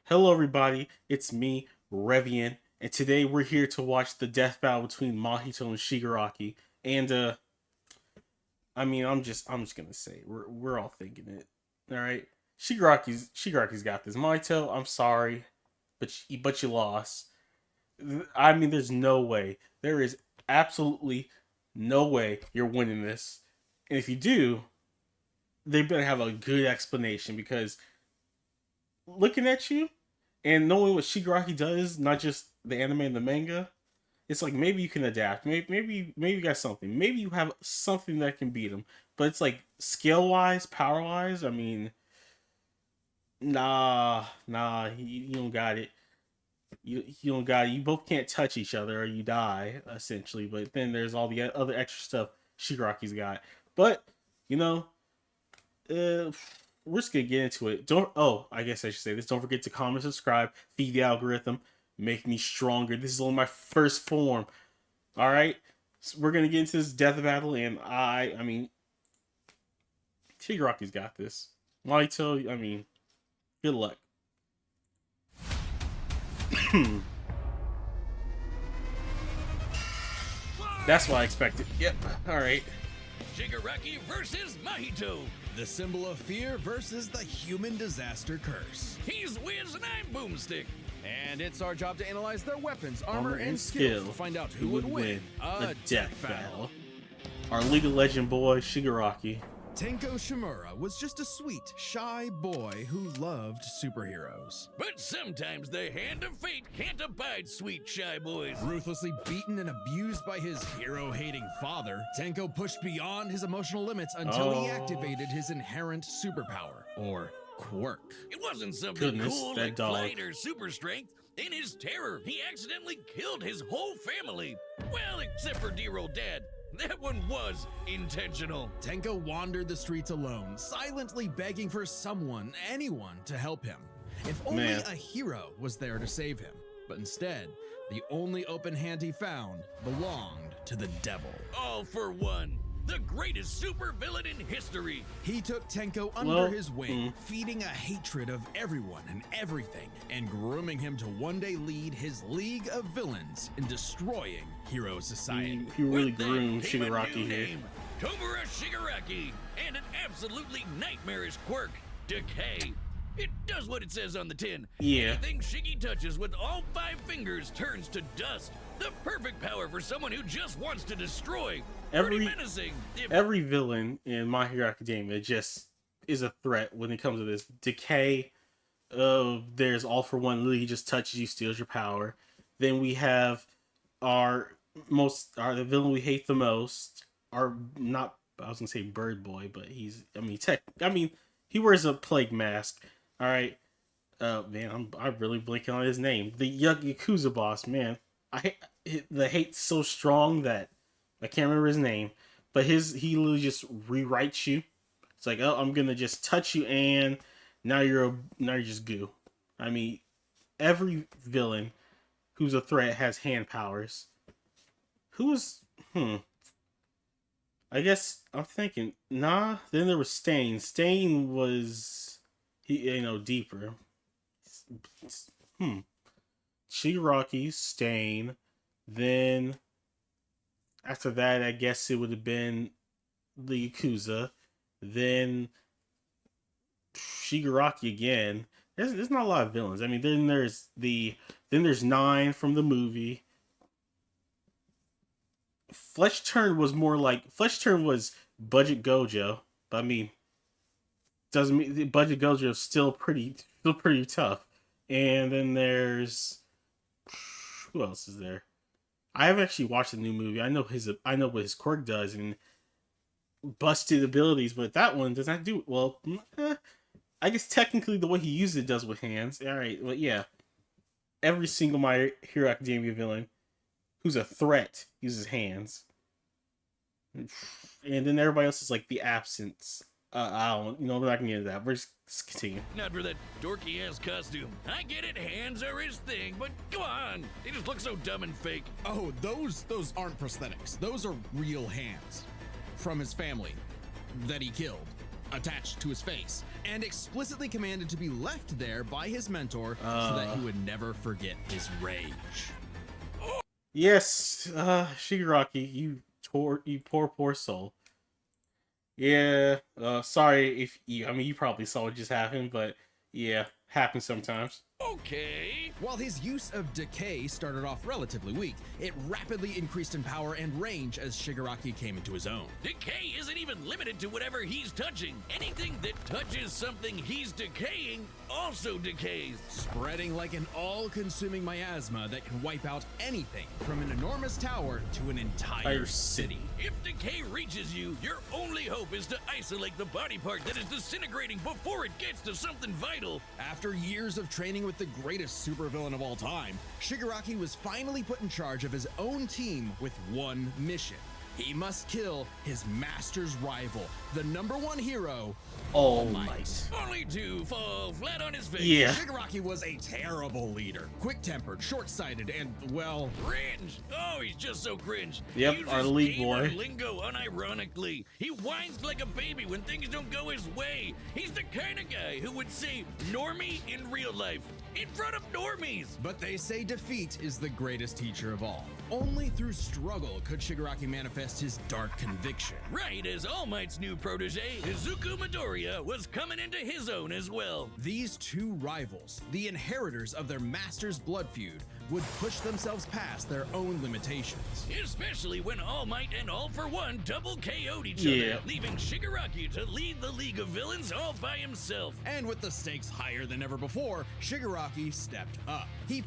Hello, everybody. It's me, Revian, and today we're here to watch the death battle between Mahito and Shigaraki. And I'm just gonna say we're all thinking it. All right, Shigaraki's got this. Mahito, I'm sorry, but you lost. I mean, there's no way. There is absolutely no way you're winning this. And if you do, they better have a good explanation because looking at you and knowing what Shigaraki does, not just the anime and the manga, it's like maybe you can adapt. Maybe you got something. Maybe you have something that can beat him. But it's like skill wise, power wise. I mean, nah, you don't got it. You don't got it. You both can't touch each other or you die essentially. But then there's all the other extra stuff Shigaraki's got. But you know, uh, we're just gonna get into it. Don't. Oh, I guess I should say this. Don't forget to comment, subscribe, feed the algorithm, make me stronger. This is only my first form. All right, so we're gonna get into this death battle, and I mean, Shigaraki's got this. Mahito, I mean, good luck. That's what I expected. Yep. All right. Shigaraki versus Mahito. The symbol of fear versus the human disaster curse. He's Wiz and I'm Boomstick. And it's our job to analyze their weapons, armor, and skill skills to find out who would win a death battle. Our League of Legend boy, Shigaraki. Tenko Shimura was just a sweet, shy boy who loved superheroes. But sometimes the hand of fate can't abide sweet shy boys. Ruthlessly beaten and abused by his hero-hating father, Tenko pushed beyond his emotional limits until he activated his inherent superpower, or quirk. It wasn't something Goodness, cool that like dog. flight or super strength. In his terror, he accidentally killed his whole family. Well, except for dear old dad. That one was intentional. Tenko wandered the streets alone, silently begging for someone, anyone, to help him. If only Man. a hero was there to save him. But instead, the only open hand he found belonged to the devil. All for one. The greatest supervillain in history. He took Tenko under his wing, feeding a hatred of everyone and everything, and grooming him to one day lead his League of Villains in destroying hero society. He really With that groomed came a Shigaraki new here. name, Tomura Shigaraki, and an absolutely nightmarish quirk, Decay. It does what it says on the tin. Yeah. Anything Shiggy touches with all 5 fingers turns to dust. The perfect power for someone who just wants to destroy. Pretty menacing. Every villain in My Hero Academia just is a threat when it comes to this. Decay, there's All for One, literally he just touches you, steals your power. Then we have the villain we hate the most, I was gonna say Bird Boy, but he wears a plague mask. All right, man, I'm really blinking on his name. The Yakuza boss, man. The hate's so strong that I can't remember his name, but he literally just rewrites you. It's like, oh, I'm gonna just touch you, and now you're just goo. I mean, every villain who's a threat has hand powers. I guess I'm thinking, nah. Then there was Stain. Stain was deeper. Shigaraki, Stain. Then after that, I guess it would have been the Yakuza. Then Shigaraki again. There's not a lot of villains. I mean, then there's 9 from the movie. Flesh Turn was Budget Gojo, but I mean, doesn't mean Budget Gojo is still pretty tough. And then there's who else is there? I have actually watched the new movie. I know what his quirk does and busted abilities, but that one does not do it well. I guess technically the way he uses it does with hands. All right, but yeah, every single My Hero Academia villain who's a threat uses hands, and then everybody else is like the absence. I don't, we're not gonna get into that. We're just continue. Not for that dorky ass costume. I get it, hands are his thing, but come on, they just look so dumb and fake. Oh, those aren't prosthetics. Those are real hands from his family that he killed. attached to his face, and explicitly commanded to be left there by his mentor so that he would never forget his rage. Yes, Shigaraki, you poor soul. Yeah, sorry if you, I mean, you probably saw what just happened, but yeah, happens sometimes. Okay. While his use of decay started off relatively weak, it rapidly increased in power and range as Shigaraki came into his own. Decay isn't even limited to whatever he's touching. Anything that touches something he's decaying also decays. Spreading like an all-consuming miasma that can wipe out anything from an enormous tower to an entire city. If decay reaches you, your only hope is to isolate the body part that is disintegrating before it gets to something vital. After years of training with the greatest supervillain of all time, Shigaraki was finally put in charge of his own team with one mission. He must kill his master's rival, the #1 hero, All Might. Only to fall flat on his face. Yeah. Shigaraki was a terrible leader, quick-tempered, short-sighted, and, well... Cringe! Oh, he's just so cringe. Yep, He uses our lead gamer boy. lingo unironically. He whines like a baby when things don't go his way. He's the kind of guy who would say normie in real life, in front of normies. But they say defeat is the greatest teacher of all. Only through struggle could Shigaraki manifest his dark conviction. Right as All Might's new protege, Izuku Midoriya, was coming into his own as well. These two rivals, the inheritors of their master's blood feud, would push themselves past their own limitations. Especially when All Might and All For One double KO'd each Yeah. other, leaving Shigaraki to lead the League of Villains all by himself. And with the stakes higher than ever before, Shigaraki stepped up. He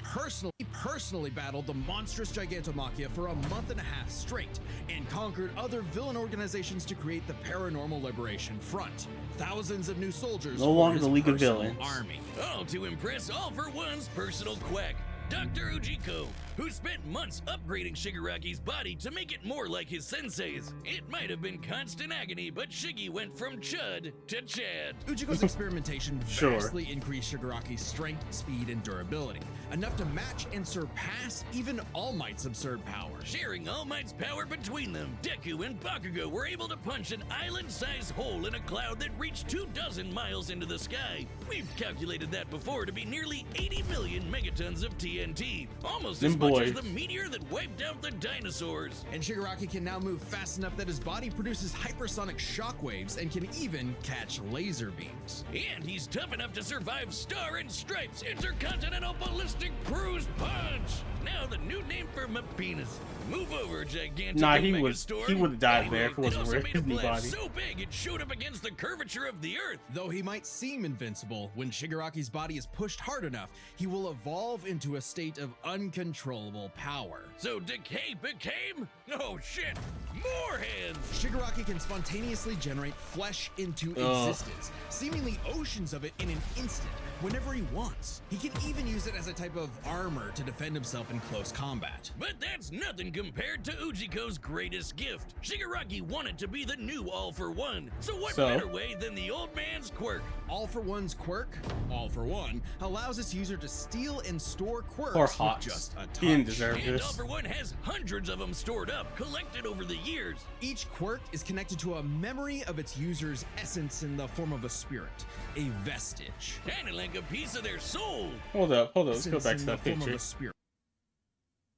personally battled the monstrous Gigantomachia for a month and a half straight, and conquered other villain organizations to create the Paranormal Liberation Front. Thousands of new soldiers No for longer his the League of personal Villains. army. All to impress All For One's personal quack, Dr. Ujiko, who spent months upgrading Shigaraki's body to make it more like his sensei's. It might have been constant agony, but Shiggy went from Chud to Chad. Ujiko's experimentation Sure. vastly increased Shigaraki's strength, speed, and durability, enough to match and surpass even All Might's absurd power. Sharing All Might's power between them, Deku and Bakugo were able to punch an island-sized hole in a cloud that reached 24 miles into the sky. We've calculated that before to be nearly 80 million megatons of TNT, almost as Them much as boys. the meteor that wiped out the dinosaurs. And Shigaraki can now move fast enough that his body produces hypersonic shockwaves and can even catch laser beams. And he's tough enough to survive Star and Stripes Intercontinental Ballistic Cruise Punch. Now the new name for my penis. Move over, gigantic Nah, and he would Megastorm. have died Anyway, there if it it wasn't also for made a his new blast body. so big it showed up against the curvature of the Earth. Though he might seem invincible, when Shigaraki's body is pushed hard enough, he will evolve into a state of uncontrollable power. So Decay became? Oh shit! More hands! Shigaraki can spontaneously generate flesh into Ugh. existence, seemingly oceans of it in an instant, whenever he wants. He can even use it as a type of armor to defend himself in close combat. But that's nothing compared to Ujiko's greatest gift. Shigaraki wanted to be the new All For One. So what better way than the old man's quirk? All For One's quirk, All For One, allows its user to steal and store quirks Poor with Hawks. just a touch. He didn't deserve And All this. For One has hundreds of them stored up, collected over the years. Each quirk is connected to a memory of its user's essence in the form of a spirit, a vestige. Kinda like a piece of their soul. Hold up. Let's go Essence back in to the that form of picture. a spirit.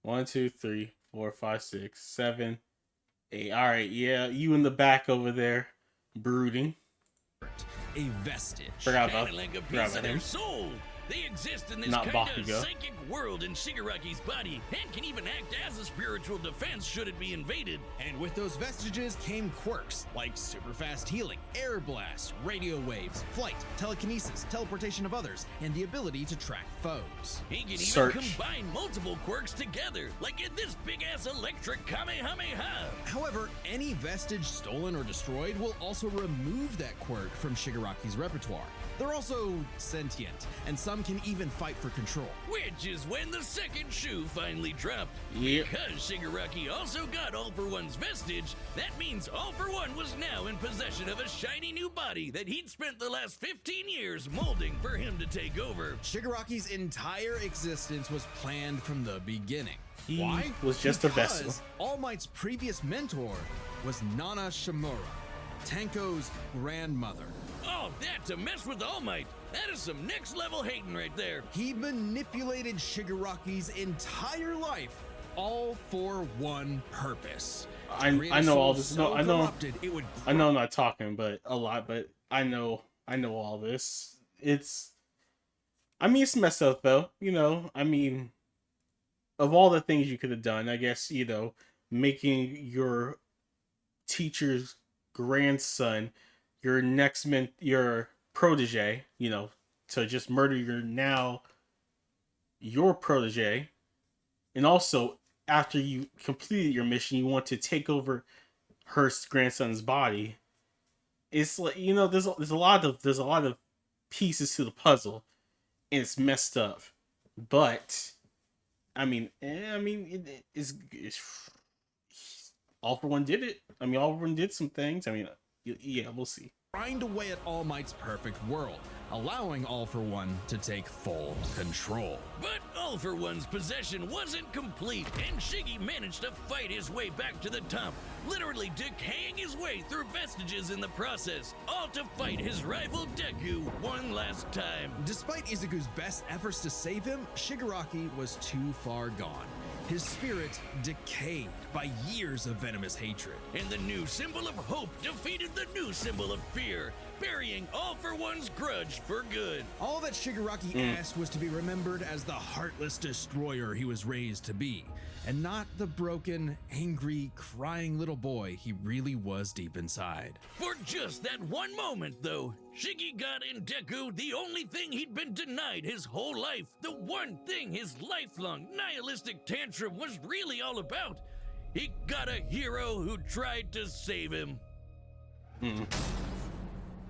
1, 2, 3, 4, 5, 6, 7, 8. All right, yeah, you in the back over there, brooding. A vestige. Forgot about, Kinda like a forgot piece of about their him. soul. They exist in this Not kind of Bakugo. psychic world in Shigaraki's body, and can even act as a spiritual defense should it be invaded. And with those vestiges came quirks like super fast healing, air blasts, radio waves, flight, telekinesis, teleportation of others, and the ability to track foes. He can even Search. combine multiple quirks together, like in this big-ass electric Kamehameha. However, any vestige stolen or destroyed will also remove that quirk from Shigaraki's repertoire. They're also sentient, and some can even fight for control. Which is when the second shoe finally dropped. Yep. Because Shigaraki also got All For One's vestige, that means All For One was now in possession of a shiny new body that he'd spent the last 15 years molding for him to take over. Shigaraki's entire existence was planned from the beginning. He Why? was just a Because vessel. All Might's previous mentor was Nana Shimura, Tenko's grandmother. Oh, that to mess with All Might. That is some next level hating right there. He manipulated Shigaraki's entire life, all for one purpose. I know all this. No, I know I'm not talking, but a lot. But I know all this. It's messed up though. Of all the things you could have done, I guess making your teacher's grandson your protege, to just murder your protege, and also after you completed your mission, you want to take over her grandson's body. It's like there's a lot of pieces to the puzzle, and it's messed up. But it's All For One did it. All For One did some things. Yeah, we'll see. Grind away at All Might's perfect world, allowing All For One to take full control. But All For One's possession wasn't complete, and Shiggy managed to fight his way back to the top, literally decaying his way through vestiges in the process, all to fight his rival Deku one last time. Despite Izuku's best efforts to save him, Shigaraki was too far gone. His spirit decayed by years of venomous hatred. And the new symbol of hope defeated the new symbol of fear, burying All For One's grudge for good. All that Shigaraki asked was to be remembered as the heartless destroyer he was raised to be, and not the broken, angry, crying little boy he really was deep inside. For just that one moment, though, Shiggy got in Deku the only thing he'd been denied his whole life, the one thing his lifelong nihilistic tantrum was really all about. He got a hero who tried to save him.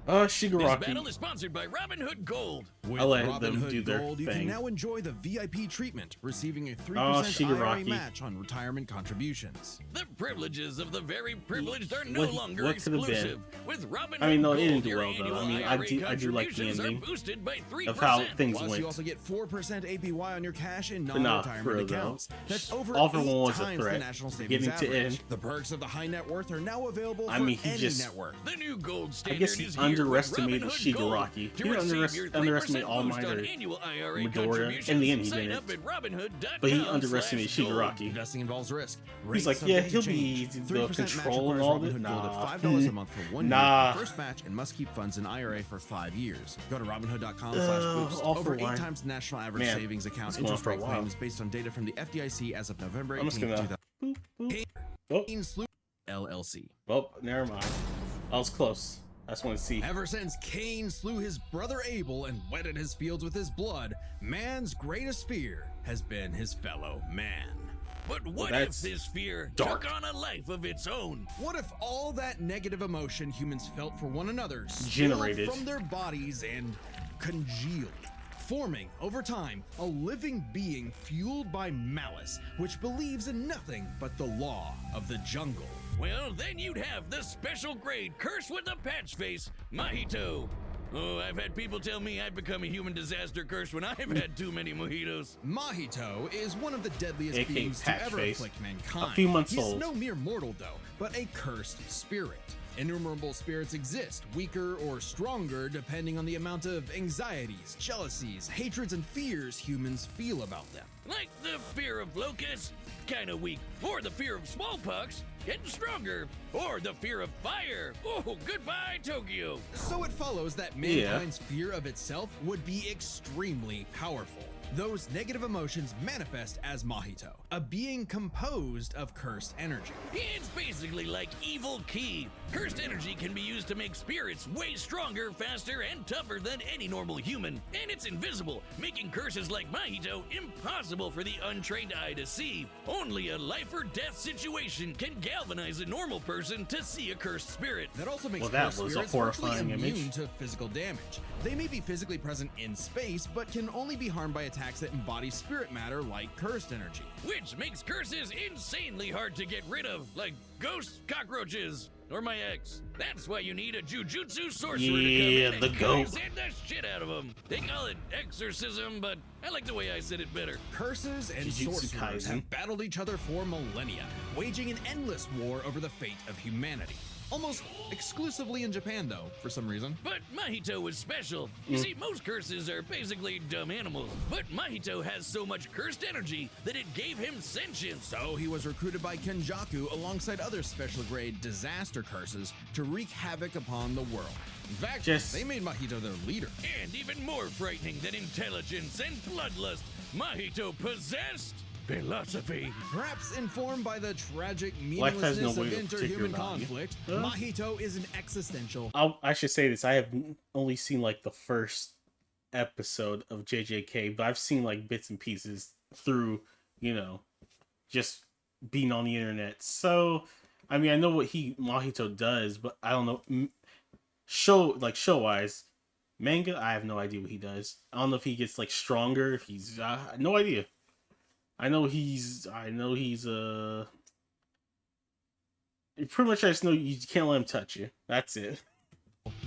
Shigaraki. This battle is sponsored by Robin Hood Gold. With I'll let Robin them Hood do their Gold, you thing. can now enjoy the VIP treatment, receiving a 3% Shigaraki. IRA match on retirement contributions. The privileges of the very privileged are no longer what could have been? exclusive. With Robin I mean, Hood no, it didn't Gold, do your well, though. annual I mean, IRA I do like the contributions ending are boosted by 3%. of how things Plus, went. you also get 4% APY on your cash and But nah, non-retirement for real, accounts. That's over All For 8 One was a times the threat. national savings Getting to average. end. The perks of the high net worth are now available for He any just network. The new gold I standard guess he is here with underestimated Robin Hood Gold. Shigaraki. To He receive your underestimated 3% All boost Might on or annual IRA Midoriya. contributions, In the end, he sign didn't. up at robinhood.com/gold. But he underestimated Shigaraki. Investing involves risk. He's Rates like, subject yeah, to he'll be change. the 3% control match and all requires that. Robinhood Gold Nah. at $5 a month for 1 year Nah. for the first match, and must keep funds in IRA for 5 years. Go to robinhood.com/boost. All For Over 8 One. times the national average Man, savings account it's going interest for a rate while. claims based on data from the FDIC as of November I'm just 18, gonna. Boop, boop. Oh, 2018. LLC. well, never mind. I was close. I just want to see. Ever since Cain slew his brother Abel and wetted his fields with his blood, man's greatest fear has been his fellow man. But what if that's this fear dark. took on a life of its own? What if all that negative emotion humans felt for one another Generated. spilled from their bodies and congealed, forming, over time, a living being fueled by malice, which believes in nothing but the law of the jungle? Well, then you'd have the special grade curse with the patch face, Mahito. Oh, I've had people tell me I've become a human disaster curse when I've had too many mojitos. Mahito is one of the deadliest AKA beings to Patch ever Face. afflict mankind. A few months He's old. no mere mortal, though, but a cursed spirit. Innumerable spirits exist, weaker or stronger depending on the amount of anxieties, jealousies, hatreds, and fears humans feel about them. Like the fear of locusts, kinda weak. Or the fear of smallpox, getting stronger. Or the fear of fire. Oh, goodbye, Tokyo. So it follows that mankind's fear of itself would be extremely powerful. Those negative emotions manifest as Mahito, a being composed of cursed energy. It's basically like evil ki. Cursed energy can be used to make spirits way stronger, faster, and tougher than any normal human. And it's invisible, making curses like Mahito impossible for the untrained eye to see. Only a life or death situation can galvanize a normal person to see a cursed spirit. That also makes Well, that cursed was a spirits horrifying virtually immune image. to physical damage. They may be physically present in space, but can only be harmed by attacks that embody spirit matter like cursed energy. Which makes curses insanely hard to get rid of, like ghosts, cockroaches, or my ex. That's why you need a Jujutsu sorcerer to come Yeah, in the and goat. Kaisen the shit out of them. They call it exorcism, but I like the way I said it better. Curses and Jujutsu sorcerers Kaisen. have battled each other for millennia, waging an endless war over the fate of humanity. Almost exclusively in Japan, though, for some reason. But Mahito was special. You see, most curses are basically dumb animals, but Mahito has so much cursed energy that it gave him sentience. So he was recruited by Kenjaku alongside other special grade disaster curses to wreak havoc upon the world. In fact, they made Mahito their leader. And even more frightening than intelligence and bloodlust, Mahito possessed philosophy. Perhaps informed by the tragic meaninglessness of interhuman conflict, Mahito is an existential. I should say this. I have only seen like the first episode of JJK, but I've seen like bits and pieces through, you know, just being on the internet. So, I mean, I know what Mahito does, but I don't know. Show wise, manga, I have no idea what he does. I don't know if he gets like stronger. He's no idea. I know he's pretty much, I just know you can't let him touch you. That's it.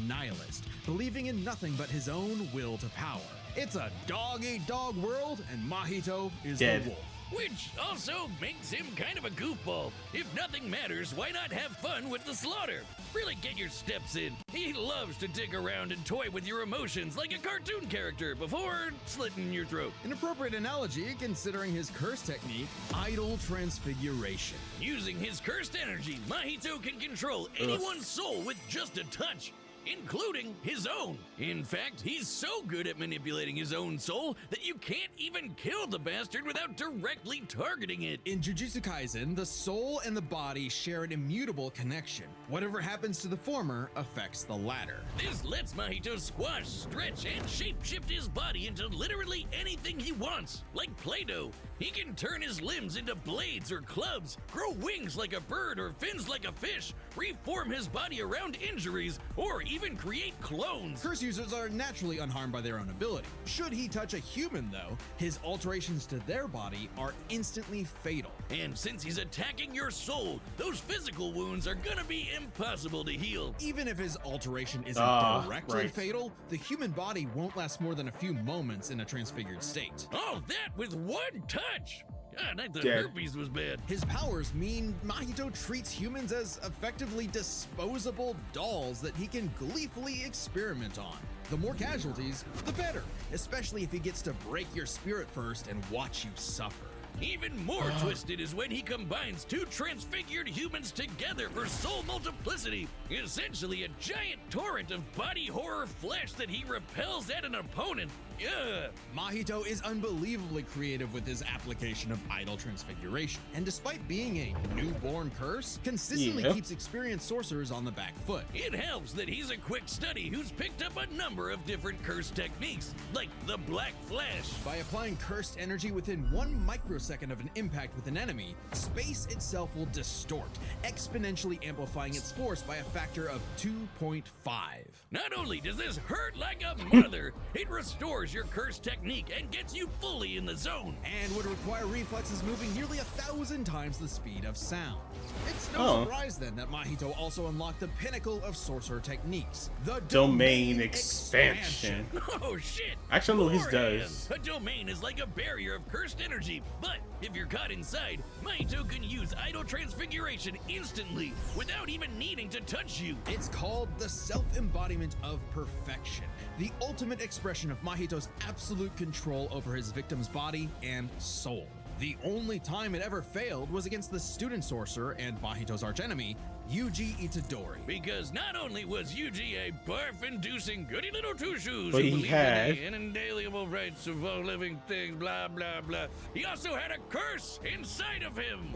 Nihilist, believing in nothing but his own will to power. It's a dog-eat-dog world, and Mahito is dead. The wolf. Which also makes him kind of a goofball. If nothing matters, why not have fun with the slaughter? Really get your steps in. He loves to dig around and toy with your emotions like a cartoon character before slitting your throat. An appropriate analogy considering his curse technique, idol transfiguration. Using his cursed energy, Mahito can control anyone's soul with just a touch, including his own. In fact, he's so good at manipulating his own soul that you can't even kill the bastard without directly targeting it. In Jujutsu Kaisen, the soul and the body share an immutable connection. Whatever happens to the former affects the latter. This lets Mahito squash, stretch, and shape-shift his body into literally anything he wants. Like Play-Doh, he can turn his limbs into blades or clubs, grow wings like a bird or fins like a fish, reform his body around injuries, or even create clones. Curse users are naturally unharmed by their own ability. Should he touch a human, though, his alterations to their body are instantly fatal. And since he's attacking your soul, those physical wounds are gonna be impossible to heal. Even if his alteration isn't directly fatal, the human body won't last more than a few moments in a transfigured state. All that with one touch! God, I thought herpes was bad. His powers mean Mahito treats humans as effectively disposable dolls that he can gleefully experiment on. The more casualties, the better, especially if he gets to break your spirit first and watch you suffer. Even more twisted is when he combines two transfigured humans together for soul multiplicity, essentially a giant torrent of body horror flesh that he repels at an opponent. Ugh. Mahito is unbelievably creative with his application of idol transfiguration, and despite being a newborn curse, consistently keeps experienced sorcerers on the back foot. It helps that he's a quick study who's picked up a number of different curse techniques, like the Black Flash. By applying cursed energy within 1 microsecond of an impact with an enemy, space itself will distort, exponentially amplifying its force by a factor of 2.5. Not only does this hurt like a mother, it restores your curse technique and gets you fully in the zone. And would require reflexes moving nearly 1,000 times the speed of sound. It's no surprise then that Mahito also unlocked the pinnacle of sorcerer techniques, the domain expansion. Oh shit! Actually, I know what his does. A domain is like a barrier of cursed energy, but if you're caught inside, Mahito can use idol transfiguration instantly without even needing to touch you. It's called the self-embodiment of perfection, the ultimate expression of Mahito's absolute control over his victim's body and soul. The only time it ever failed was against the student sorcerer and Mahito's archenemy, Yuji Itadori. Because not only was Yuji a barf-inducing goody little two-shoes but who he believed had in the inalienable rights of all living things, blah, blah, blah, he also had a curse inside of him.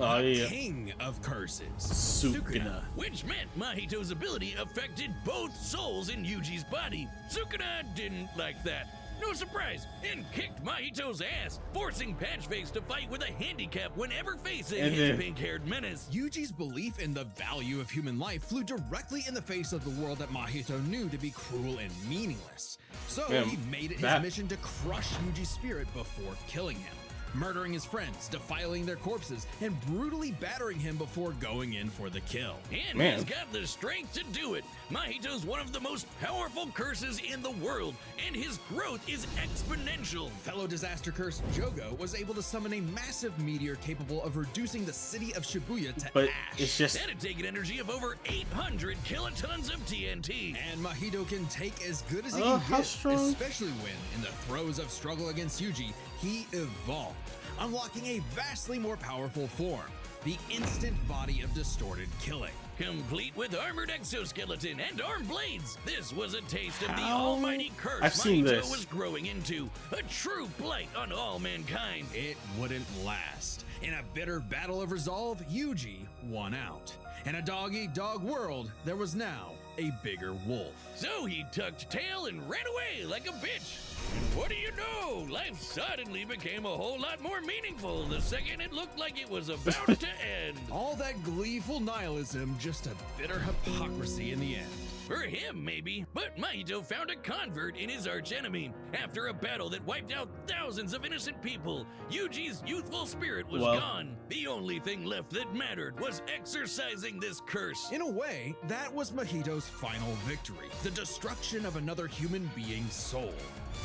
King of curses, Sukuna. Which meant Mahito's ability affected both souls in Yuji's body. Sukuna didn't like that. No surprise, and kicked Mahito's ass, forcing Patchface to fight with a handicap whenever facing his pink-haired menace. Yuji's belief in the value of human life flew directly in the face of the world that Mahito knew to be cruel and meaningless. So he made it his mission to crush Yuji's spirit before killing him. murdering his friends, defiling their corpses, and brutally battering him before going in for the kill. And he's got the strength to do it. Mahito's one of the most powerful curses in the world, and his growth is exponential. Fellow disaster curse Jogo was able to summon a massive meteor capable of reducing the city of Shibuya to But ash. it's just That'd take an energy of over 800 kilotons of TNT. And Mahito can take as good as he Oh, can how get, strong. especially when, in the throes of struggle against Yuji, he evolved, unlocking a vastly more powerful form, the instant body of distorted killing. Complete with armored exoskeleton and arm blades, this was a taste of the How? almighty curse I've seen Mahito this. was growing into, a true blight on all mankind. It wouldn't last. In a bitter battle of resolve, Yuji won out. In a dog-eat-dog world, there was now a bigger wolf. So he tucked tail and ran away like a bitch. And what do you know? Life suddenly became a whole lot more meaningful the second it looked like it was about to end. All that gleeful nihilism, just a bitter hypocrisy in the end. For him, maybe, but Mahito found a convert in his archenemy. After a battle that wiped out thousands of innocent people, Yuji's youthful spirit was gone. The only thing left that mattered was exorcising this curse. In a way, that was Mahito's final victory, the destruction of another human being's soul.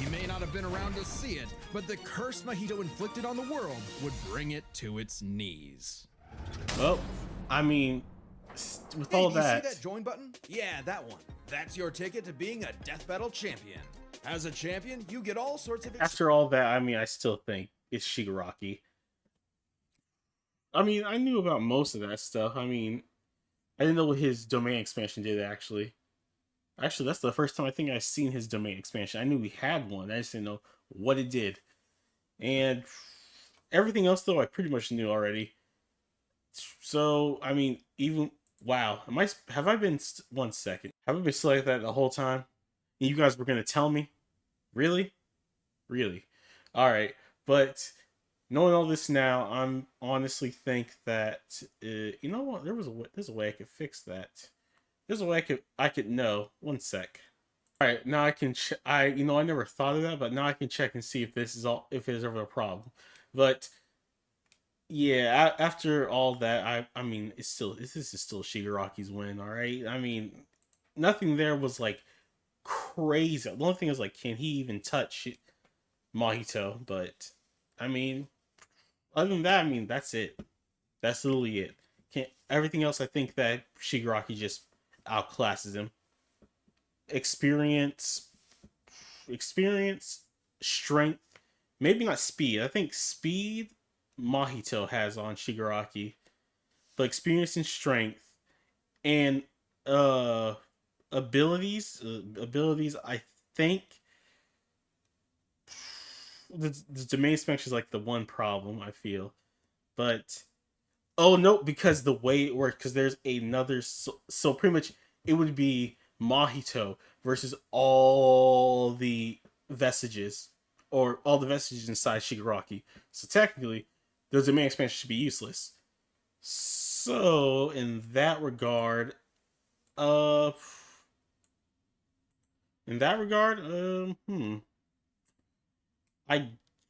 He may not have been around to see it, but the curse Mahito inflicted on the world would bring it to its knees. well, I mean, with all do you that, see that join button? Yeah, that one. That's your ticket to being a death battle champion. As a champion, you get all sorts of after all that, I mean, I still think it's Shigaraki. I mean, I knew about most of that stuff. I mean, I didn't know what his domain expansion did, actually. Actually, that's the first time I think I've seen his domain expansion. I knew he had one. I just didn't know what it did. And everything else, though, I pretty much knew already. So, I mean, even... Wow. Have I been... One second. Have I been still like that the whole time? And you guys were going to tell me? Really? Really? Alright. But... knowing all this now, I'm honestly think that you know what? There's a way I could fix that. There's a way I could know. One sec. All right, now I can. I never thought of that, but now I can check and see if if there's ever a problem. But yeah, after all that, I mean, this is still Shigaraki's win. All right, I mean, nothing there was like crazy. The only thing is like, can he even touch Mahito? But I mean, other than that, I mean, that's it. That's literally it. Everything else, I think that Shigaraki just outclasses him. Experience, strength, maybe not speed. I think speed Mahito has on Shigaraki, but experience and strength and abilities, I think the domain expansion is like the one problem I feel. But oh no, because the way it works, because there's another, so pretty much it would be Mahito versus all the vestiges, or all the vestiges inside Shigaraki. So technically, the domain expansion should be useless. So in that regard, I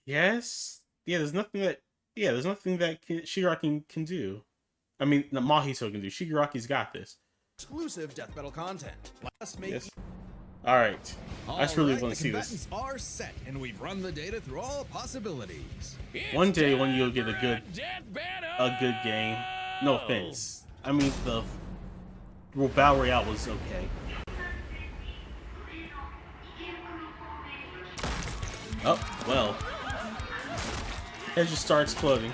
guess, there's nothing that Shigaraki can do. I mean, the Mahito can do. Shigaraki's got this. Exclusive death battle content. Let's make. Yes. All right. I just really want to see the this. combatants are set, and we've run the data through all possibilities. One day when you'll get a good death game. No offense. I mean, the Battle Royale was okay. Oh, well. Heads just start exploding.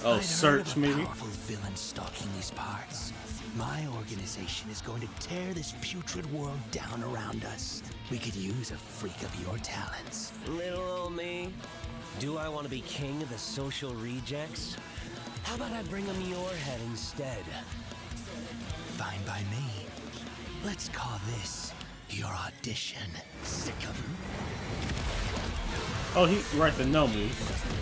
Oh, search maybe? Powerful villain stalking these parts. My organization is going to tear this putrid world down around us. We could use a freak of your talents. Little old me. Do I want to be king of the social rejects? How about I bring them your head instead? Fine by me. Let's call this your audition, Sickum. Oh, he right, the no move.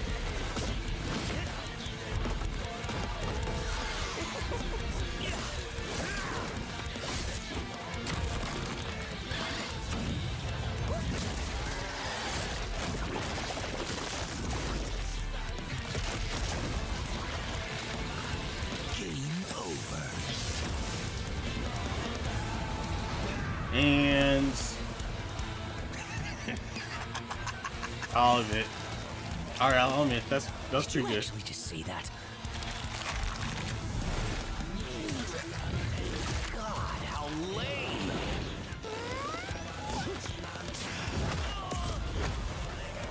I'll admit. All right, I'll admit that's Did pretty you good. actually just see that? God, how lame!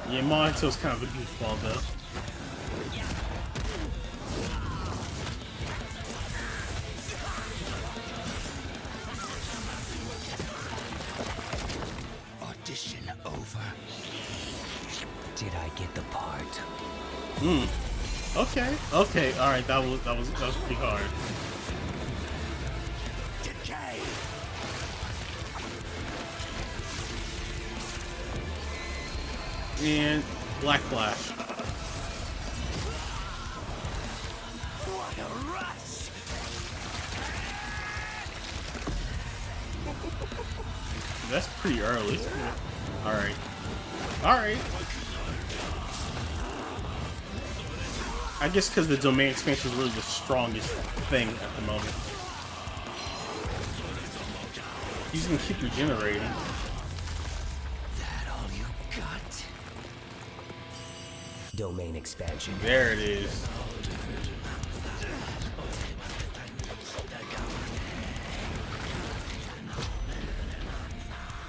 Yeah, Mahito's kind of a goofball though. Audition over. Did I get the part? Okay, okay, all right. That was pretty hard. Decay. And Black Flash. What a rush. That's pretty early. All right, all right. I guess because the domain expansion is really the strongest thing at the moment. He's gonna keep regenerating. That all you got? Domain expansion. There it is.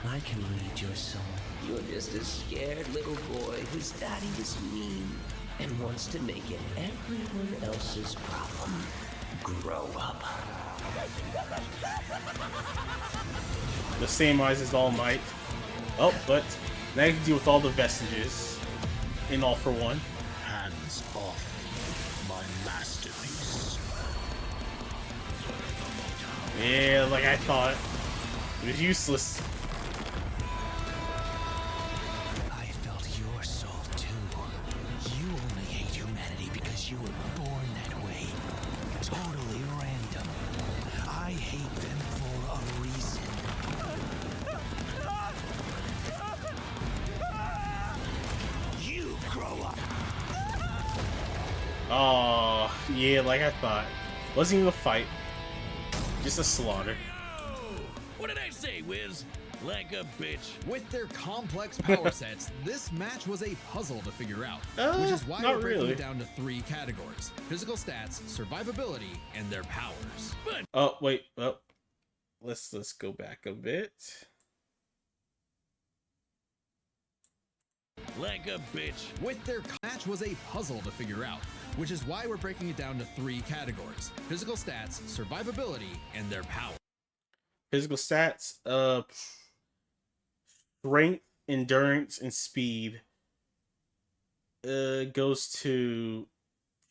I can read your soul. You're just a scared little boy whose daddy is mean and wants to make it everyone else's problem. Grow up. The same eyes as All Might. Oh, but now you can deal with all the vestiges in All for One. Hands off my masterpiece. Yeah, like I thought. It was useless. I felt your soul too. You only hate humanity because you were born that way. Totally random. I hate them for a reason. You grow up. Oh, yeah, like I thought. Wasn't even a fight. Just a slaughter. What did I say, Wiz? Like a bitch. With their complex power sets, this match was a puzzle to figure out, which is why not we're breaking really. it down to 3 categories: physical stats, survivability, and their powers. But Oh, wait. Oh. Let's go back a bit. like a bitch. With their match was a puzzle to figure out, which is why we're breaking it down to 3 categories: physical stats, survivability, and their power. Physical stats, strength, endurance, and speed goes to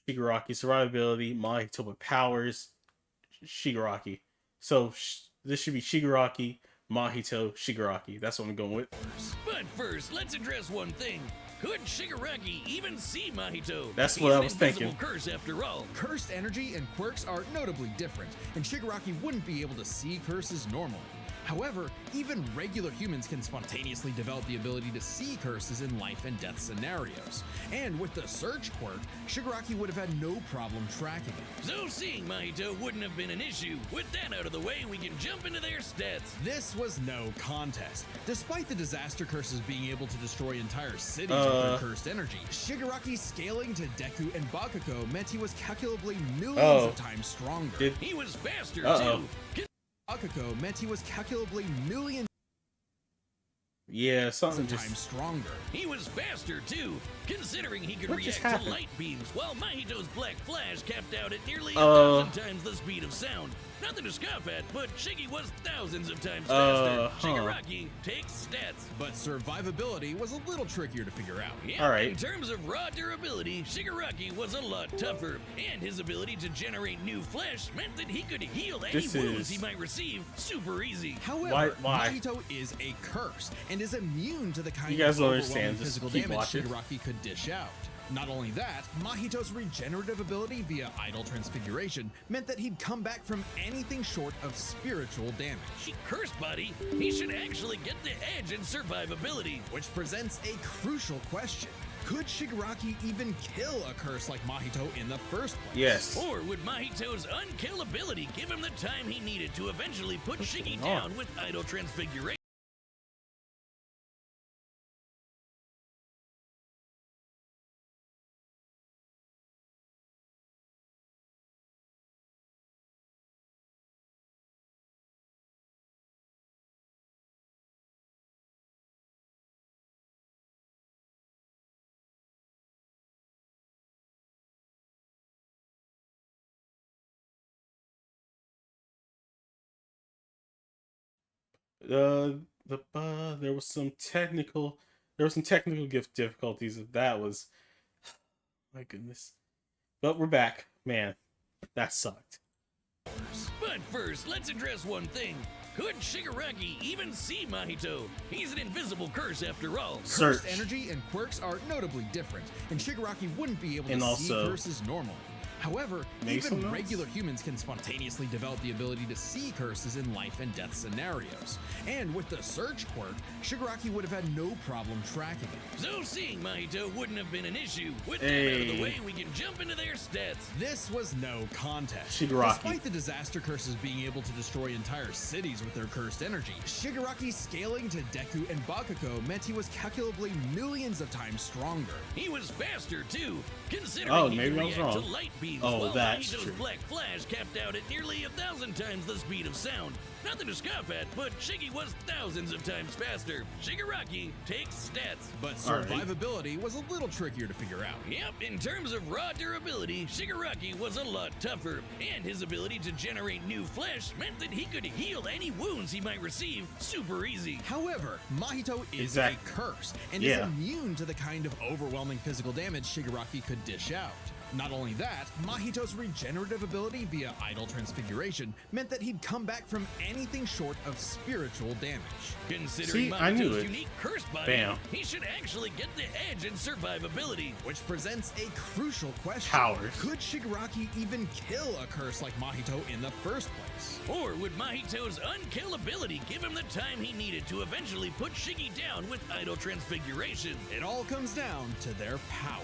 Shigaraki. Survivability, Mahito, but powers, Shigaraki. So this should be Shigaraki, Mahito, Shigaraki. That's what I'm going with. But first, let's address one thing. Could Shigaraki even see Mahito? That's He's what I an was invisible thinking. curse after all. Cursed energy and quirks are notably different, and Shigaraki wouldn't be able to see curses normally. However, even regular humans can spontaneously develop the ability to see curses in life and death scenarios. And with the Search quirk, Shigaraki would have had no problem tracking it. So seeing Mahito wouldn't have been an issue. With that out of the way, we can jump into their stats. This was no contest. Despite the disaster curses being able to destroy entire cities with their cursed energy, Shigaraki scaling to Deku and Bakugo meant he was calculably millions of times stronger. He was faster, Uh-oh. too. Bakugo meant he was calculably millions Yeah, something of just. times stronger. He was faster, too, considering he could What just react to happened? light beams, while Mahito's Black Flash capped out at nearly 1,000 times the speed of sound. Nothing to scoff at, but Shiggy was thousands of times faster. Shigaraki takes stats. But survivability was a little trickier to figure out. Yeah, All right. In terms of raw durability, Shigaraki was a lot tougher, and his ability to generate new flesh meant that he could heal any This wounds is- he might receive super easy. However, Why? Mahito is a curse and is immune to the kind You guys of don't overwhelming understand. Just physical keep damage watching. Shigaraki could dish out. Not only that, Mahito's regenerative ability via idle transfiguration meant that he'd come back from anything short of spiritual damage. Curse Buddy, he should actually get the edge in survivability. Which presents a crucial question. Could Shigaraki even kill a curse like Mahito in the first place? Yes. Or would Mahito's unkillability give him the time he needed to eventually put Shiggy going on? down with idle transfiguration? There was some technical gift difficulties. That was, my goodness. But we're back, man. That sucked. But first, let's address one thing. Could Shigaraki even see Mahito? He's an invisible curse after all. Search. Cursed energy and quirks are notably different, and Shigaraki wouldn't be able And to also- see curses normally. However, Maybe even someone regular humans can spontaneously develop the ability to see curses in life and death scenarios. And with the Search quirk, Shigaraki would have had no problem tracking it. So seeing Mahito wouldn't have been an issue. With that out of the Hey. way, we can jump into their stats. This was no contest. Shigaraki. Despite the disaster curses being able to destroy entire cities with their cursed energy, Shigaraki's scaling to Deku and Bakugo meant he was calculably millions of times stronger. He was faster too, considering Oh, he maybe could I was react to wrong. light beams. Oh, while that's Mahito's true. Black Flash capped out at nearly 1,000 times the speed of sound. Nothing to scoff at, but Shiggy was thousands of times faster. Shigaraki takes stats. But All right. survivability was a little trickier to figure out. Yep, in terms of raw durability, Shigaraki was a lot tougher, and his ability to generate new flesh meant that he could heal any wounds he might receive super easy. However, Mahito is Exactly. a curse and Yeah. is immune to the kind of overwhelming physical damage Shigaraki could dish out. Not only that, Mahito's regenerative ability via idle transfiguration meant that he'd come back from anything short of spiritual damage. Considering See, I knew Mahito's it. unique curse body, Bam. he should actually get the edge in survivability. Which presents a crucial question. Powers. Could Shigaraki even kill a curse like Mahito in the first place? Or would Mahito's unkillability give him the time he needed to eventually put Shiggy down with idle transfiguration? It all comes down to their powers.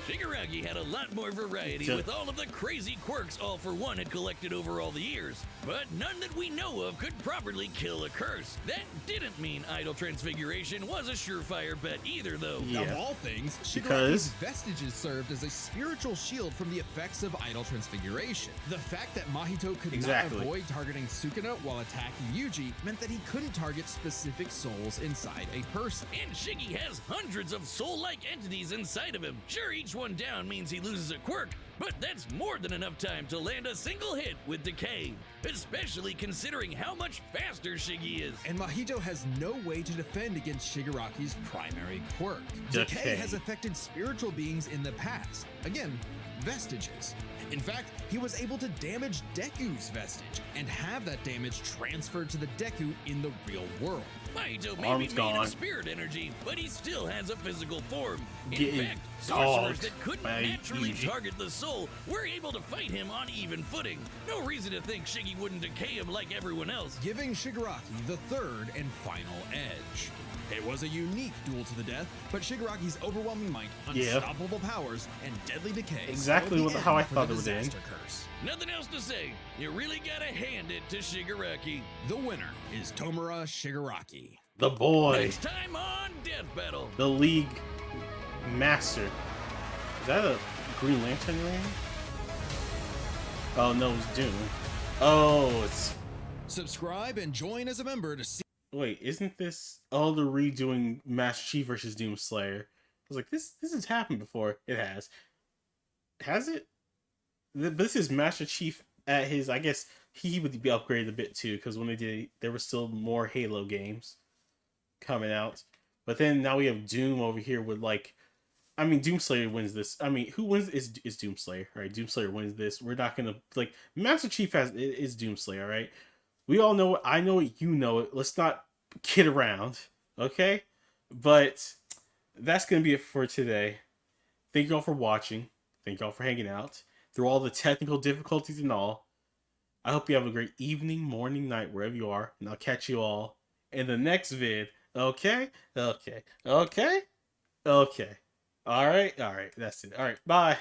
Shigaraki had a lot more variety So- with all of the crazy quirks All For One had collected over all the years, but none that we know of could properly kill a curse. That didn't mean idle transfiguration was a surefire bet either, though. Of Yeah. all things, Because- Shigaraki's vestiges served as a spiritual shield from the effects of idle transfiguration. The fact that Mahito could Exactly. not avoid targeting Sukuna while attacking Yuji meant that he couldn't target specific souls inside a person. And Shiggy has hundreds of soul-like entities inside of him. Sure, each one down means he loses a quirk, but that's more than enough time to land a single hit with Decay, especially considering how much faster Shiggy is. And Mahito has no way to defend against Shigaraki's primary quirk. Decay. Decay has affected spiritual beings in the past. Again, vestiges. In fact, he was able to damage Deku's vestige and have that damage transferred to the Deku in the real world. Mahito may Arm's be made gone. of spirit energy, but he still has a physical form. In Getting fact, sorcerers dogged that couldn't by naturally Yuji. target the soul were able to fight him on even footing. No reason to think Shiggy wouldn't decay him like everyone else. Giving Shigaraki the third and final edge. It was a unique duel to the death, but Shigaraki's overwhelming might, Yeah. unstoppable powers, and deadly decay Exactly spelled the how I end for thought the it would end. disaster curse. Nothing else to say. You really gotta hand it to Shigaraki. The winner is Tomura Shigaraki. The boy. Next time on Death Battle. The League Master. Is that a Green Lantern ring? Oh no, it's Doom. Oh, it's... Subscribe and join as a member to see. Wait, isn't this... Oh, they're redoing Master Chief versus Doomslayer. I was like, this has happened before. It has. Has it? This is Master Chief at his... I guess he would be upgraded a bit too, because when they did, there were still more Halo games coming out. But then now we have Doom over here with like... I mean, Doomslayer wins this. I mean, who wins is Doomslayer, right? Doomslayer wins this. We're not gonna... Like, Master Chief is Doomslayer, right? We all know it. I know it. You know it. Let's not kid around, okay? But that's going to be it for today. Thank you all for watching. Thank you all for hanging out. Through all the technical difficulties and all. I hope you have a great evening, morning, night, wherever you are. And I'll catch you all in the next vid. Okay? Okay. Okay? Okay. Alright. Alright. That's it. Alright. Bye.